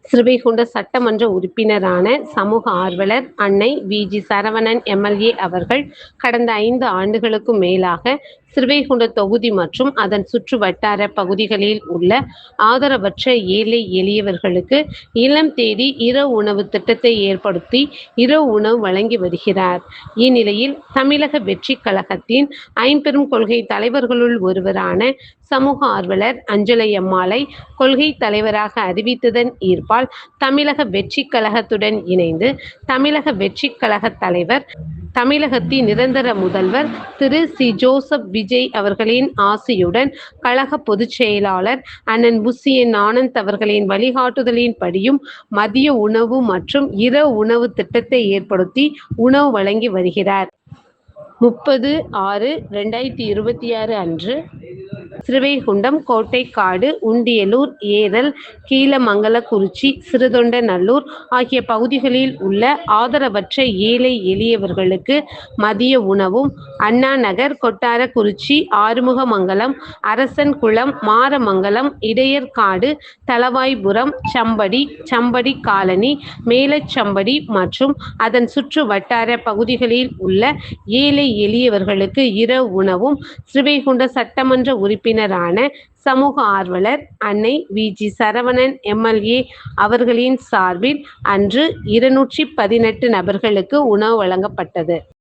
ஸ்ரீவைகுண்ட சட்டமன்ற உறுப்பினரான சமூக ஆர்வலர் அன்னை வி.ஜி. சரவணன் எம்.எல்.ஏ. அவர்கள் கடந்த 5 ஆண்டுகளுக்கும் மேலாக ஸ்ரீவைகுண்ட தொகுதி மற்றும் அதன் சுற்று வட்டார பகுதிகளில் உள்ள ஆதரவற்ற ஏழை எளியவர்களுக்கு இல்லம் தேடி இரவு உணவு திட்டத்தை ஏற்படுத்தி இரவு உணவு வழங்கி வருகிறார். இந்நிலையில் தமிழக வெற்றிக் கழகத்தின் ஐம்பெரும் கொள்கை தலைவர்களுள் ஒருவரான சமூக ஆர்வலர் அஞ்சலையம்மாளை கொள்கை தலைவராக அறிவித்ததன் ஈர்ப்பால் தமிழக வெற்றிக் கழகத்துடன் இணைந்து தமிழக வெற்றிக் கழக தலைவர், தமிழகத்தின் நிரந்தர முதல்வர் திரு சி. ஜோசப் விஜய் அவர்களின் ஆசியுடன் கழக பொதுச் செயலாளர் அண்ணன் புசியன் ஆனந்த் அவர்களின் வழிகாட்டுதலின்படியும் மதிய உணவு மற்றும் இரவு உணவு திட்டத்தை ஏற்படுத்தி உணவு வழங்கி வருகிறார். 30/6/2026 அன்று ஸ்ரீவைகுண்டம், கோட்டைக்காடு, உண்டியலூர், ஏரல், கீழமங்கலக்குறிச்சி, சிறுதொண்டநல்லூர் ஆகிய பகுதிகளில் உள்ள ஆதரவற்ற ஏழை எளியவர்களுக்கு மதிய உணவும், அண்ணாநகர், கொட்டாரக்குறிச்சி, ஆறுமுகமங்கலம், அரசன்குளம், மாரமங்கலம், இடையர்காடு, தளவாய்புரம், சம்படி, சம்படி காலனி, மேலச்சம்படி மற்றும் அதன் சுற்று வட்டார பகுதிகளில் உள்ள ஏழை எளியவர்களுக்கு இரவு உணவும் ஸ்ரீவைகுண்ட சட்டமன்ற உறுப்பினரான சமூக ஆர்வலர் அன்னை வி.ஜி. சரவணன் எம்.எல்.ஏ. அவர்களின் சார்பில் அன்று 218 நபர்களுக்கு உணவு வழங்கப்பட்டது.